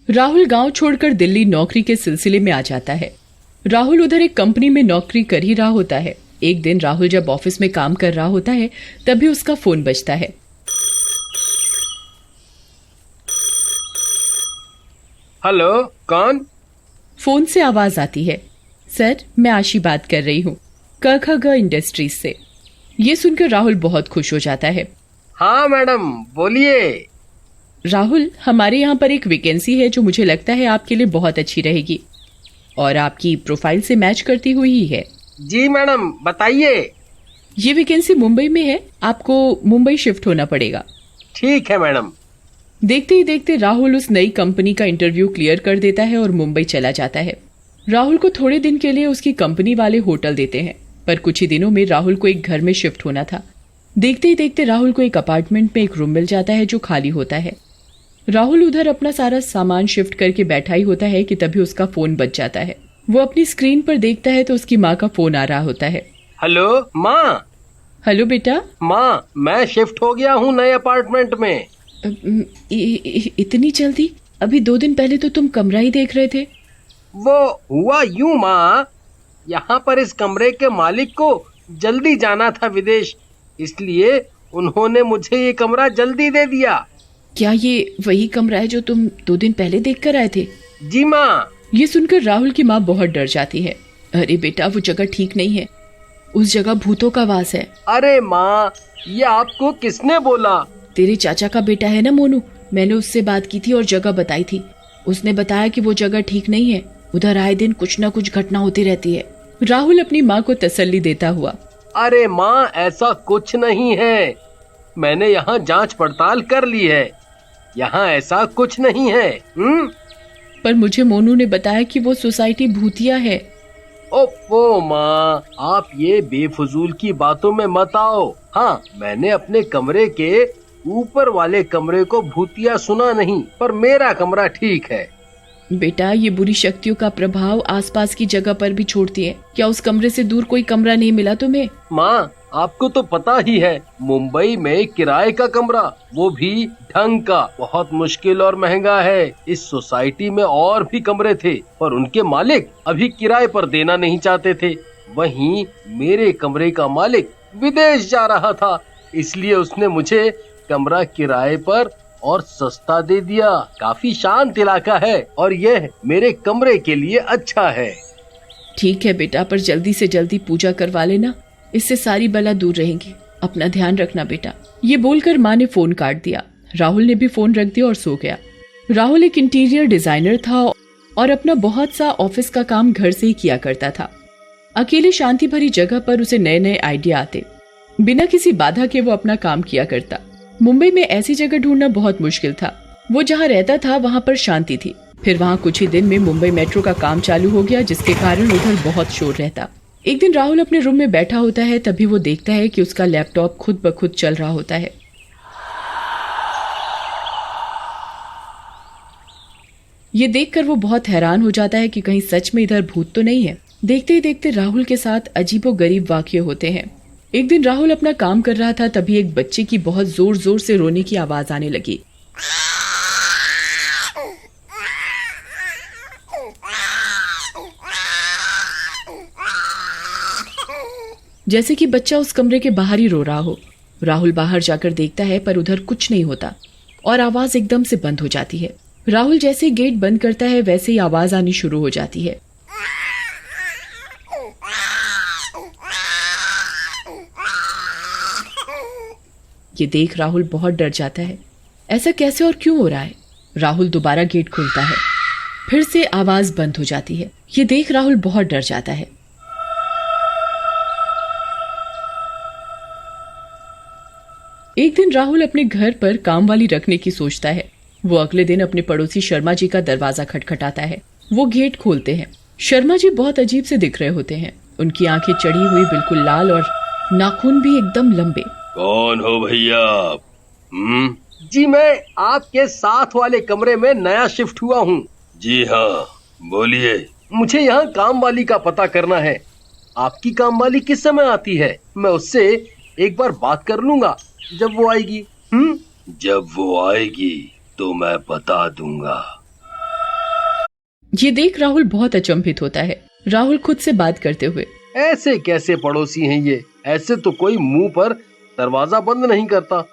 राहुल गांव छोड़कर दिल्ली नौकरी के सिलसिले में आ जाता है। राहुल उधर एक कंपनी में नौकरी कर ही रहा होता है। एक दिन राहुल जब ऑफिस में काम कर रहा होता है तभी उसका फोन बजता है। हेलो, कौन? फोन से आवाज आती है। सर, मैं आशी बात कर रही हूँ, क इंडस्ट्रीज से। ये सुनकर राहुल बहुत खुश हो जाता है। हाँ मैडम, बोलिए। राहुल, हमारे यहाँ पर एक वैकेंसी है जो मुझे लगता है आपके लिए बहुत अच्छी रहेगी और आपकी प्रोफाइल से मैच करती हुई ही है। जी मैडम, बताइए। ये वैकेंसी मुंबई में है, आपको मुंबई शिफ्ट होना पड़ेगा। ठीक है मैडम। देखते ही देखते राहुल उस नई कंपनी का इंटरव्यू क्लियर कर देता है और मुंबई चला जाता है। राहुल को थोड़े दिन के लिए उसकी कंपनी वाले होटल देते हैं, पर कुछ ही दिनों में राहुल को एक घर में शिफ्ट होना था। देखते ही देखते राहुल को एक अपार्टमेंट में एक रूम मिल जाता है जो खाली होता है। राहुल उधर अपना सारा सामान शिफ्ट करके बैठा ही होता है कि तभी उसका फोन बज जाता है। वो अपनी स्क्रीन पर देखता है तो उसकी माँ का फोन आ रहा होता है। हेलो माँ। हेलो बेटा। माँ, मैं शिफ्ट हो गया हूँ नए अपार्टमेंट में। इतनी जल्दी? अभी 2 दिन पहले तो तुम कमरा ही देख रहे थे। वो हुआ यूं माँ, यहाँ पर इस कमरे के मालिक को जल्दी जाना था विदेश, इसलिए उन्होंने मुझे ये कमरा जल्दी दे दिया। क्या ये वही कमरा है जो तुम 2 दिन पहले देख कर आए थे? जी माँ। ये सुनकर राहुल की माँ बहुत डर जाती है। अरे बेटा, वो जगह ठीक नहीं है, उस जगह भूतों का वास है। अरे माँ, ये आपको किसने बोला? तेरे चाचा का बेटा है ना मोनू, मैंने उससे बात की थी और जगह बताई थी। उसने बताया कि वो जगह ठीक नहीं है, उधर आए दिन कुछ न कुछ घटना होती रहती है। राहुल अपनी माँ को तसल्ली देता हुआ। अरे माँ, ऐसा कुछ नहीं है, मैंने यहाँ जांच पड़ताल कर ली है, यहाँ ऐसा कुछ नहीं है। पर मुझे मोनू ने बताया कि वो सोसाइटी भूतिया है। ओफो माँ, आप ये बेफजूल की बातों में मत आओ। हाँ, मैंने अपने कमरे के ऊपर वाले कमरे को भूतिया सुना नहीं, पर मेरा कमरा ठीक है। बेटा, ये बुरी शक्तियों का प्रभाव आसपास की जगह पर भी छोड़ती है। क्या उस कमरे से दूर कोई कमरा नहीं मिला तुम्हें? माँ, आपको तो पता ही है, मुंबई में किराए का कमरा, वो भी ढंग का, बहुत मुश्किल और महंगा है। इस सोसाइटी में और भी कमरे थे, पर उनके मालिक अभी किराए पर देना नहीं चाहते थे। वहीं मेरे कमरे का मालिक विदेश जा रहा था, इसलिए उसने मुझे कमरा किराए पर और सस्ता दे दिया। काफी शांत इलाका है और यह मेरे कमरे के लिए अच्छा है। ठीक है बेटा, पर जल्दी से जल्दी पूजा करवा लेना, इससे सारी बला दूर रहेंगी। अपना ध्यान रखना बेटा। ये बोलकर माँ ने फोन काट दिया। राहुल ने भी फोन रख दिया और सो गया। राहुल एक इंटीरियर डिजाइनर था और अपना बहुत सा ऑफिस का काम घर से ही किया करता था। अकेले शांति भरी जगह पर उसे नए नए आइडिया आते। बिना किसी बाधा के वो अपना काम किया करता। मुंबई में ऐसी जगह ढूंढना बहुत मुश्किल था। वो जहाँ रहता था वहाँ पर शांति थी। फिर वहाँ कुछ ही दिन में मुंबई मेट्रो का काम चालू हो गया, जिसके कारण उधर बहुत शोर रहता। एक दिन राहुल अपने रूम में बैठा होता है, तभी वो देखता है कि उसका लैपटॉप खुद ब खुद चल रहा होता है। ये देखकर वो बहुत हैरान हो जाता है कि कहीं सच में इधर भूत तो नहीं है। देखते ही देखते राहुल के साथ अजीबोगरीब वाकये होते हैं। एक दिन राहुल अपना काम कर रहा था, तभी एक बच्चे की बहुत जोर जोर से रोने की आवाज आने लगी। जैसे कि बच्चा उस कमरे के बाहर ही रो रहा हो। राहुल बाहर जाकर देखता है, पर उधर कुछ नहीं होता और आवाज एकदम से बंद हो जाती है। राहुल जैसे गेट बंद करता है, वैसे ही आवाज आनी शुरू हो जाती है। ये देख राहुल बहुत डर जाता है। ऐसा कैसे और क्यों हो रहा है? राहुल दोबारा गेट खोलता है, फिर से आवाज बंद हो जाती है। ये देख राहुल बहुत डर जाता है। एक दिन राहुल अपने घर पर काम वाली रखने की सोचता है। वो अगले दिन अपने पड़ोसी शर्मा जी का दरवाजा खटखटाता है। वो गेट खोलते हैं। शर्मा जी बहुत अजीब से दिख रहे होते हैं। उनकी आंखें चढ़ी हुई, बिल्कुल लाल और नाखून भी एकदम लंबे। कौन हो भैया? जी, मैं आपके साथ वाले कमरे में नया शिफ्ट हुआ हूँ। जी हाँ, बोलिए। मुझे यहाँ काम वाली का पता करना है। आपकी काम वाली किस समय आती है? मैं उससे एक बार बात कर लूंगा जब वो आएगी। जब वो आएगी तो मैं बता दूंगा। ये देख राहुल बहुत अचंभित होता है। राहुल खुद से बात करते हुए, ऐसे कैसे पड़ोसी हैं ये? ऐसे तो कोई मुंह पर दरवाजा बंद नहीं करता।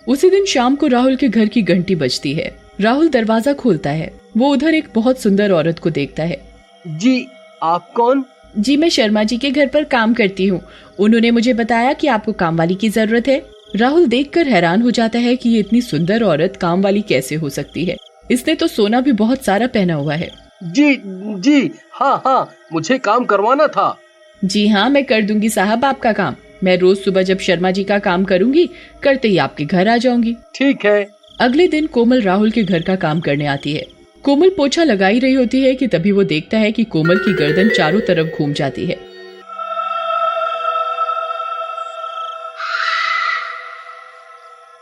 उसी दिन शाम को राहुल के घर की घंटी बजती है। राहुल दरवाजा खोलता है। वो उधर एक बहुत सुंदर औरत को देखता है। जी, आप कौन? जी, मैं शर्मा जी के घर पर काम करती हूँ। उन्होंने मुझे बताया कि आपको काम वाली की जरूरत है। राहुल देखकर हैरान हो जाता है कि ये इतनी सुंदर औरत काम वाली कैसे हो सकती है। इसने तो सोना भी बहुत सारा पहना हुआ है। जी जी, हाँ, मुझे काम करवाना था। जी हाँ, मैं कर दूंगी साहब आपका काम। मैं रोज सुबह जब शर्मा जी का काम करूंगी, करते ही आपके घर आ जाऊंगी। ठीक है। अगले दिन कोमल राहुल के घर का काम करने आती है। कोमल पोछा लगाई रही होती है कि तभी वो देखता है कि कोमल की गर्दन चारों तरफ घूम जाती है।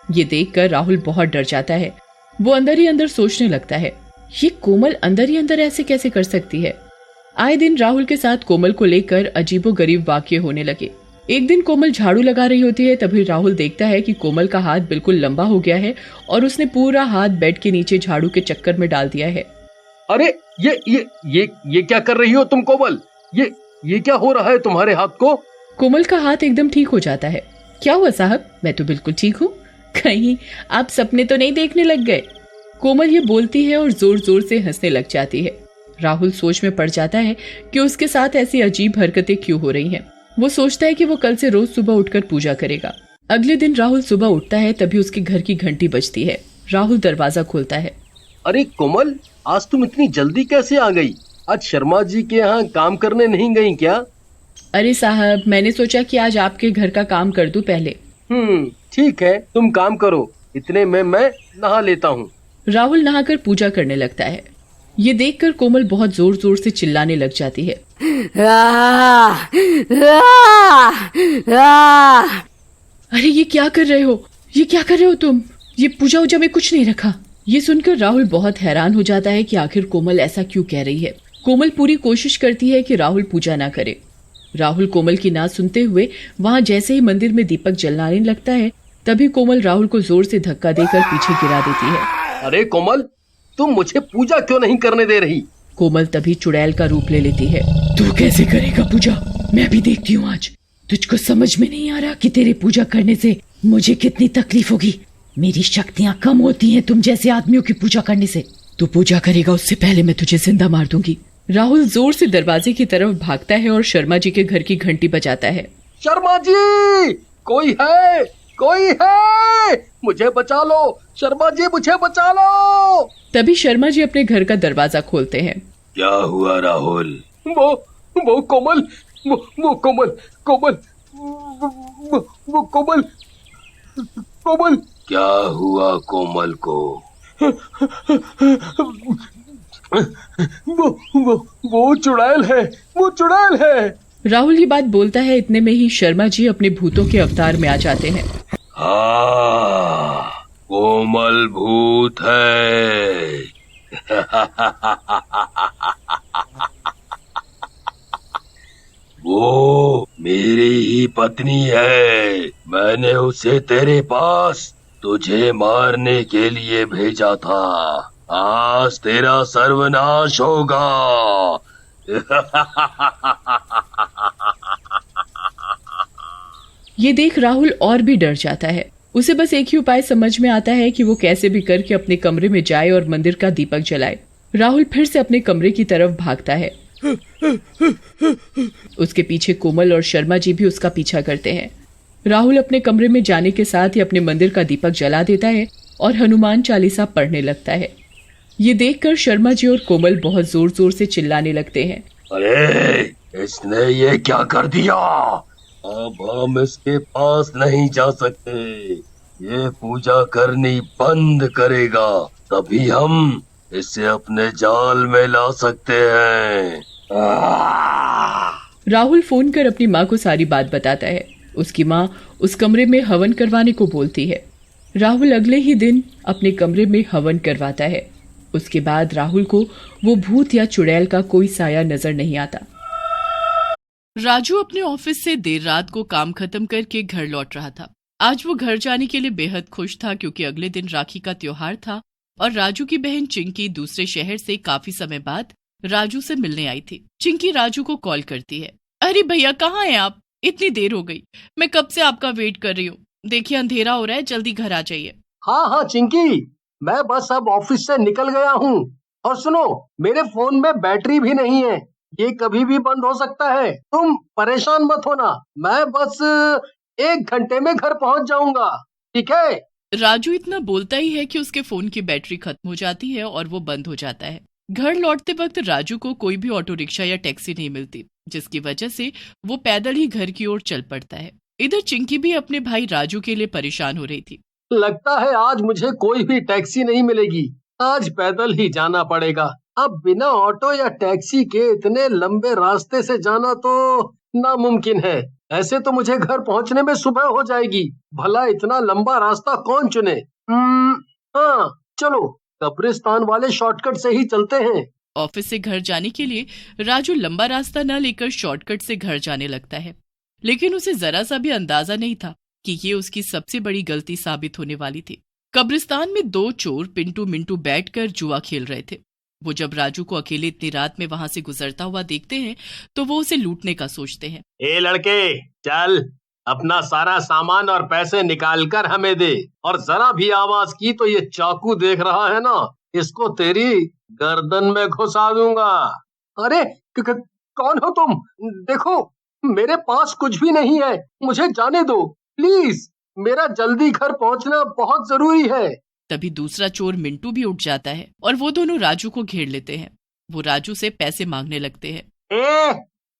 ये देखकर राहुल बहुत डर जाता है। वो अंदर ही अंदर सोचने लगता है, ये कोमल अंदर ही अंदर ऐसे कैसे कर सकती है। आए दिन राहुल के साथ कोमल को लेकर अजीबोगरीब वाकये होने लगे। एक दिन कोमल झाड़ू लगा रही होती है, तभी राहुल देखता है कि कोमल का हाथ बिल्कुल लंबा हो गया है और उसने पूरा हाथ बेड के नीचे झाड़ू के चक्कर में डाल दिया है। अरे ये क्या कर रही हो तुम कोमल? ये क्या हो रहा है तुम्हारे हाथ को? कोमल का हाथ एकदम ठीक हो जाता है। क्या हुआ साहब? मैं तो बिल्कुल ठीक हूँ। कहीं आप सपने तो नहीं देखने लग गए? कोमल ये बोलती है और जोर जोर से हंसने लग जाती है। राहुल सोच में पड़ जाता है कि उसके साथ ऐसी अजीब हरकतें क्यों हो रही हैं। वो सोचता है कि वो कल से रोज सुबह उठकर पूजा करेगा। अगले दिन राहुल सुबह उठता है, तभी उसके घर की घंटी बजती है। राहुल दरवाजा खोलता है। अरे कोमल, आज तुम इतनी जल्दी कैसे आ गई? आज शर्मा जी के यहाँ काम करने नहीं गई क्या? अरे साहब, मैंने सोचा कि आज आपके घर का काम कर दूं पहले। ठीक है, तुम काम करो, इतने में मैं नहा लेता हूँ। राहुल नहाकर पूजा करने लगता है। ये देखकर कोमल बहुत जोर जोर से चिल्लाने लग जाती है। अरे ये क्या कर रहे हो? ये क्या कर रहे हो तुम? ये पूजा उजा में कुछ नहीं रखा। ये सुनकर राहुल बहुत हैरान हो जाता है कि आखिर कोमल ऐसा क्यों कह रही है। कोमल पूरी कोशिश करती है कि राहुल पूजा ना करे। राहुल कोमल की ना सुनते हुए वहाँ जैसे ही मंदिर में दीपक जलाने लगता है, तभी कोमल राहुल को जोर से धक्का देकर पीछे गिरा देती है। अरे कोमल, तुम मुझे पूजा क्यों नहीं करने दे रही? कोमल तभी चुड़ैल का रूप ले लेती है। तू कैसे करेगा पूजा? मैं भी देखती हूँ आज। तुझको समझ में नहीं आ रहा कि तेरे पूजा करने से मुझे कितनी तकलीफ होगी। मेरी शक्तियाँ कम होती हैं तुम जैसे आदमियों की पूजा करने से। तू पूजा करेगा उससे पहले मैं तुझे जिंदा मार दूंगी। राहुल जोर से दरवाजे की तरफ भागता है और शर्मा जी के घर की घंटी बजाता है। शर्मा जी, कोई है? कोई है? मुझे बचा लो शर्मा जी, मुझे बचा लो। तभी शर्मा जी अपने घर का दरवाजा खोलते हैं। क्या हुआ राहुल? वो कोमल, वो कोमल, वो कोमल। क्या हुआ कोमल को? वो चुड़ैल है, वो चुड़ैल है। राहुल ये बात बोलता है, इतने में ही शर्मा जी अपने भूतों के अवतार में आ जाते हैं। हाँ, कोमल भूत है। वो मेरी ही पत्नी है। मैंने उसे तेरे पास तुझे मारने के लिए भेजा था। आज तेरा सर्वनाश होगा। ये देख राहुल और भी डर जाता है। उसे बस एक ही उपाय समझ में आता है कि वो कैसे भी करके अपने कमरे में जाए और मंदिर का दीपक जलाए। राहुल फिर से अपने कमरे की तरफ भागता है। उसके पीछे कोमल और शर्मा जी भी उसका पीछा करते हैं। राहुल अपने कमरे में जाने के साथ ही अपने मंदिर का दीपक जला देता है और हनुमान चालीसा पढ़ने लगता है। ये देखकर शर्मा जी और कोमल बहुत जोर जोर से चिल्लाने लगते हैं। अरे, इसने ये क्या कर दिया? अब हम इसके पास नहीं जा सकते। ये पूजा करनी बंद करेगा, तभी हम इसे अपने जाल में ला सकते हैं। राहुल फोन कर अपनी माँ को सारी बात बताता है। उसकी माँ उस कमरे में हवन करवाने को बोलती है। राहुल अगले ही दिन अपने कमरे में हवन करवाता है। उसके बाद राहुल को वो भूत या चुड़ैल का कोई साया नजर नहीं आता। राजू अपने ऑफिस से देर रात को काम खत्म करके घर लौट रहा था। आज वो घर जाने के लिए बेहद खुश था क्योंकि अगले दिन राखी का त्योहार था और राजू की बहन चिंकी दूसरे शहर से काफी समय बाद राजू से मिलने आई थी। चिंकी राजू को कॉल करती है। अरे भैया कहाँ हैं आप? इतनी देर हो गई, मैं कब से आपका वेट कर रही हूँ। देखिए अंधेरा हो रहा है, जल्दी घर आ जाइए। हाँ हाँ चिंकी, मैं बस अब ऑफिस से निकल गया हूँ। और सुनो, मेरे फोन में बैटरी भी नहीं है, ये कभी भी बंद हो सकता है। तुम परेशान मत होना, मैं बस 1 घंटे में घर पहुँच जाऊंगा, ठीक है? राजू इतना बोलता ही है कि उसके फोन की बैटरी खत्म हो जाती है और वो बंद हो जाता है। घर लौटते वक्त राजू को कोई भी ऑटो रिक्शा या टैक्सी नहीं मिलती, जिसकी वजह से वो पैदल ही घर की ओर चल पड़ता है। इधर चिंकी भी अपने भाई राजू के लिए परेशान हो रही थी। लगता है आज मुझे कोई भी टैक्सी नहीं मिलेगी, आज पैदल ही जाना पड़ेगा। अब बिना ऑटो या टैक्सी के इतने लंबे रास्ते से जाना तो नामुमकिन है। ऐसे तो मुझे घर पहुंचने में सुबह हो जाएगी, भला इतना लंबा रास्ता कौन चुने? हाँ चलो, कब्रिस्तान वाले शॉर्टकट से ही चलते हैं। ऑफिस से घर जाने के लिए राजू लंबा रास्ता न लेकर शॉर्टकट से घर जाने लगता है, लेकिन उसे जरा सा भी अंदाजा नहीं था कि ये उसकी सबसे बड़ी गलती साबित होने वाली थी। कब्रिस्तान में 2 चोर पिंटू मिंटू बैठकर जुआ खेल रहे थे। वो जब राजू को अकेले इतनी रात में वहां से गुजरता हुआ देखते हैं तो वो उसे लूटने का सोचते हैं। ए लड़के, चल अपना सारा सामान और पैसे निकाल कर हमें दे, और जरा भी आवाज की तो ये चाकू देख रहा है ना, इसको तेरी गर्दन में घुसा दूंगा। अरे कौन हो तुम? देखो मेरे पास कुछ भी नहीं है, मुझे जाने दो प्लीज, मेरा जल्दी घर पहुंचना बहुत जरूरी है। तभी दूसरा चोर मिंटू भी उठ जाता है और वो दोनों राजू को घेर लेते हैं। वो राजू से पैसे मांगने लगते हैं। ए,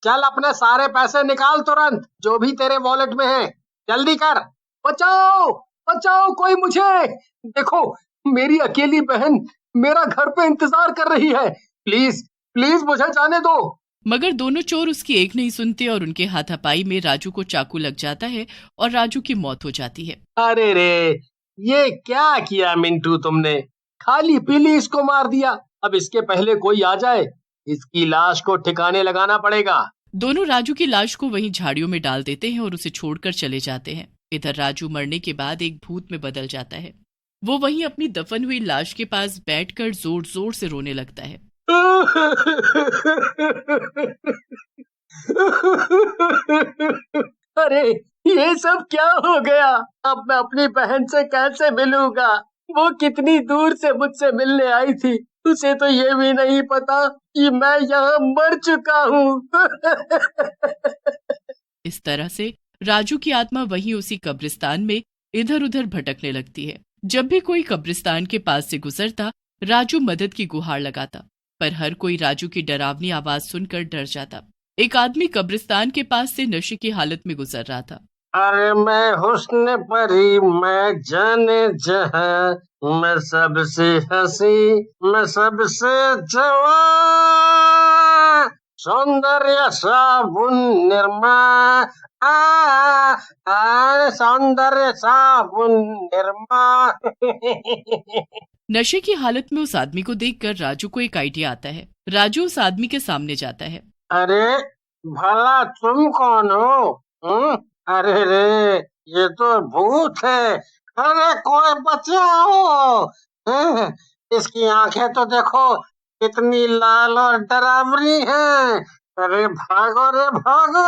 चल अपने सारे पैसे निकाल तुरंत, जो भी तेरे वॉलेट में है, जल्दी कर। बचाओ बचाओ कोई मुझे, देखो मेरी अकेली बहन मेरा घर पे इंतजार कर रही है, प्लीज प्लीज मुझे जाने दो। मगर दोनों चोर उसकी एक नहीं सुनते और उनके हाथापाई में राजू को चाकू लग जाता है और राजू की मौत हो जाती है। अरे रे, ये क्या किया मिंटू तुमने? खाली पीली इसको मार दिया। अब इसके पहले कोई आ जाए, इसकी लाश को ठिकाने लगाना पड़ेगा। दोनों राजू की लाश को वहीं झाड़ियों में डाल देते हैं और उसे छोड़कर चले जाते हैं। इधर राजू मरने के बाद एक भूत में बदल जाता है। वो वहीं अपनी दफन हुई लाश के पास बैठकर जोर जोर से रोने लगता है। अरे ये सब क्या हो गया? अब मैं अपनी बहन से कैसे मिलूंगा? वो कितनी दूर से मुझसे मिलने आई थी, उसे तो ये भी नहीं पता कि मैं यहाँ मर चुका हूँ। इस तरह से राजू की आत्मा वहीं उसी कब्रिस्तान में इधर उधर भटकने लगती है। जब भी कोई कब्रिस्तान के पास से गुजरता, राजू मदद की गुहार लगाता, पर हर कोई राजू की डरावनी आवाज सुनकर डर जाता। एक आदमी कब्रिस्तान के पास से नशे की हालत में गुजर रहा था। अरे मैं हुस्न परी, मैं जाने जहां, मैं सबसे हंसी, मैं सबसे जवान, सौंदर्य साबुन निरमा, सौंदर्य साबुन निरमा। नशे की हालत में उस आदमी को देखकर राजू को एक आइडिया आता है। राजू उस आदमी के सामने जाता है। अरे भला तुम कौन हो? अरे रे, ये तो भूत है। अरे कोई बचाओ! इसकी आंखें तो देखो कितनी लाल और डरावनी हैं। अरे भागो रे भागो!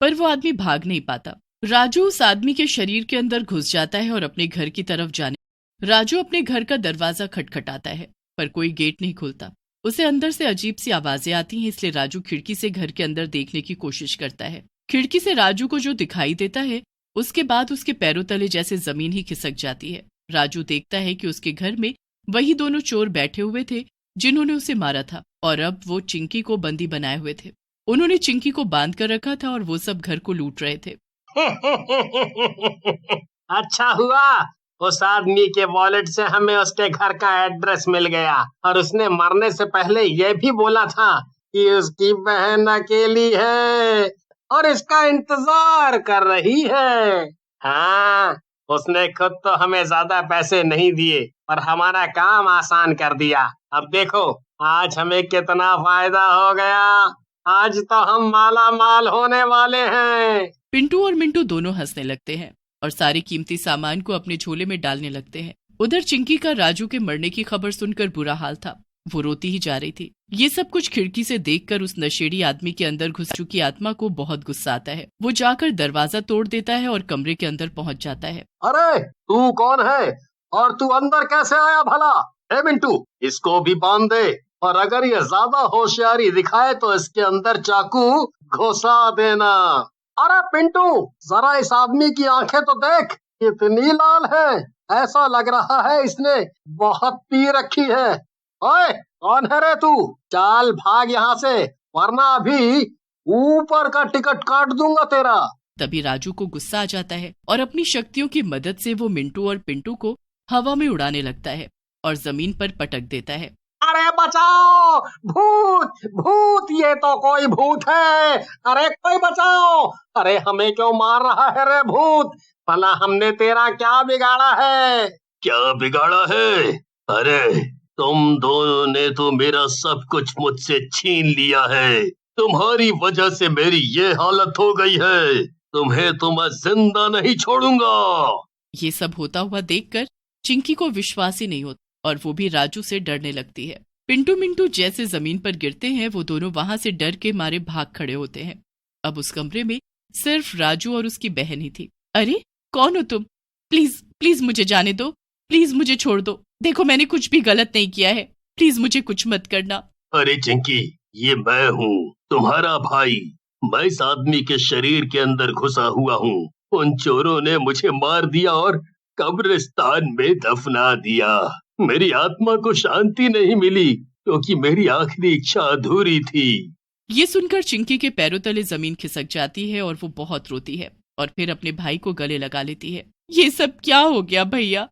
पर वो आदमी भाग नहीं पाता। राजू उस आदमी के शरीर के अंदर घुस जाता है और अपने घर की तरफ जाने। राजू अपने घर का दरवाजा खटखटाता है, पर कोई गेट नहीं खुलता। उसे अंदर से अजीब सी आवाजें आती हैं, इसलिए राजू खिड़की से घर के अंदर देखने की कोशिश करता है। खिड़की से राजू को जो दिखाई देता है, उसके बाद उसके पैरों तले जैसे जमीन ही खिसक जाती है। राजू देखता है कि उसके घर में वही दोनों चोर बैठे हुए थे जिन्होंने उसे मारा था, और अब वो चिंकी को बंदी बनाए हुए थे। उन्होंने चिंकी को बांध कर रखा था और वो सब घर को लूट रहे थे। अच्छा हुआ उस आदमी के वॉलेट से हमें उसके घर का एड्रेस मिल गया, और उसने मरने से पहले ये भी बोला था कि उसकी बहन अकेली है और इसका इंतजार कर रही है। हाँ, उसने खुद तो हमें ज्यादा पैसे नहीं दिए और हमारा काम आसान कर दिया। अब देखो आज हमें कितना फायदा हो गया, आज तो हम माला माल होने वाले हैं। पिंटू और मिंटू दोनों हंसने लगते हैं और सारे कीमती सामान को अपने झोले में डालने लगते हैं। उधर चिंकी का राजू के मरने की खबर सुनकर बुरा हाल था। वो रोती ही जा रही थी। ये सब कुछ खिड़की से देखकर उस नशेड़ी आदमी के अंदर घुस चुकी आत्मा को बहुत गुस्सा आता है। वो जाकर दरवाजा तोड़ देता है और कमरे के अंदर पहुंच जाता है। अरे तू कौन है और तू अंदर कैसे आया भला? ए मिंटू, इसको भी बांध दे, और अगर ये ज्यादा होशियारी दिखाए तो इसके अंदर चाकू घुसा देना। अरे पिंटू, जरा इस आदमी की आंखें तो देख, कितनी लाल है। ऐसा लग रहा है इसने बहुत पी रखी है। ओए, कौन है रे तू? चाल भाग यहाँ से, वरना अभी ऊपर का टिकट काट दूंगा तेरा। तभी राजू को गुस्सा आ जाता है और अपनी शक्तियों की मदद से वो मिंटू और पिंटू को हवा में उड़ाने लगता है और जमीन पर पटक देता है। अरे बचाओ, भूत भूत, ये तो कोई भूत है। अरे कोई बचाओ। अरे हमें क्यों मार रहा है रे भूत? भला हमने तेरा क्या बिगाड़ा है? क्या बिगाड़ा है? अरे तुम दोनों ने तो मेरा सब कुछ मुझसे छीन लिया है। तुम्हारी वजह से मेरी ये हालत हो गई है। तुम्हें तो मैं जिंदा नहीं छोड़ूंगा। ये सब होता हुआ देखकर चिंकी को विश्वास ही नहीं होता और वो भी राजू से डरने लगती है। पिंटू मिंटू जैसे जमीन पर गिरते हैं वो दोनों वहां से डर के मारे भाग खड़े होते हैं। अब उस कमरे में सिर्फ राजू और उसकी बहन ही थी। अरे कौन हो तुम? प्लीज प्लीज मुझे जाने दो, प्लीज मुझे छोड़ दो। देखो मैंने कुछ भी गलत नहीं किया है, प्लीज मुझे कुछ मत करना। अरे चिंकी, ये मैं हूँ, तुम्हारा भाई। मैं इस आदमी के शरीर के अंदर घुसा हुआ हूँ। उन चोरों ने मुझे मार दिया और कब्रिस्तान में दफना दिया। मेरी आत्मा को शांति नहीं मिली क्योंकि मेरी आखिरी इच्छा अधूरी थी। ये सुनकर चिंकी के पैरों तले जमीन खिसक जाती है और वो बहुत रोती है और फिर अपने भाई को गले लगा लेती है। ये सब क्या हो गया भैया?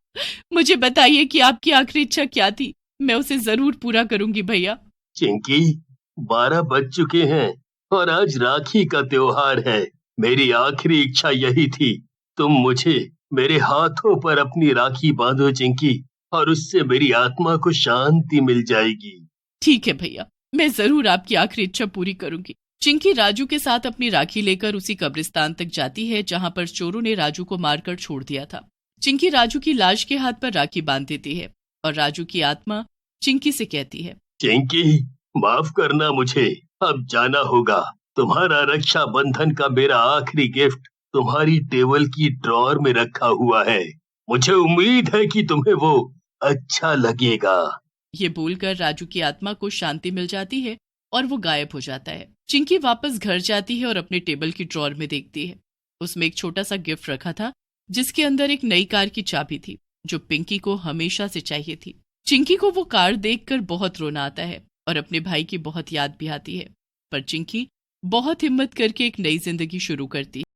मुझे बताइए कि आपकी आखिरी इच्छा क्या थी? मैं उसे जरूर पूरा करूंगी भैया। चिंकी, 12 बज चुके हैं और आज राखी का त्योहार है। मेरी आखिरी इच्छा यही थी, तुम मुझे मेरे हाथों पर अपनी राखी बांधो चिंकी, और उससे मेरी आत्मा को शांति मिल जाएगी। ठीक है भैया, मैं जरूर आपकी आखिरी इच्छा पूरी करूंगी। चिंकी राजू के साथ अपनी राखी लेकर उसी कब्रिस्तान तक जाती है जहां पर चोरों ने राजू को मारकर छोड़ दिया था। चिंकी राजू की लाश के हाथ पर राखी बांध देती है और राजू की आत्मा चिंकी से कहती है, चिंकी, माफ करना मुझे, अब जाना होगा। तुम्हारा रक्षा बंधन का मेरा आखिरी गिफ्ट तुम्हारी टेबल की ड्रॉअर में रखा हुआ है। मुझे उम्मीद है कि तुम्हें वो अच्छा लगेगा। ये बोलकर राजू की आत्मा को शांति मिल जाती है और वो गायब हो जाता है। चिंकी वापस घर जाती है और अपने टेबल की ड्रॉअर में देखती है। उसमें एक छोटा सा गिफ्ट रखा था जिसके अंदर एक नई कार की चाबी थी जो पिंकी को हमेशा से चाहिए थी। चिंकी को वो कार देखकर बहुत रोना आता है और अपने भाई की बहुत याद भी आती है, पर चिंकी बहुत हिम्मत करके एक नई जिंदगी शुरू करती है।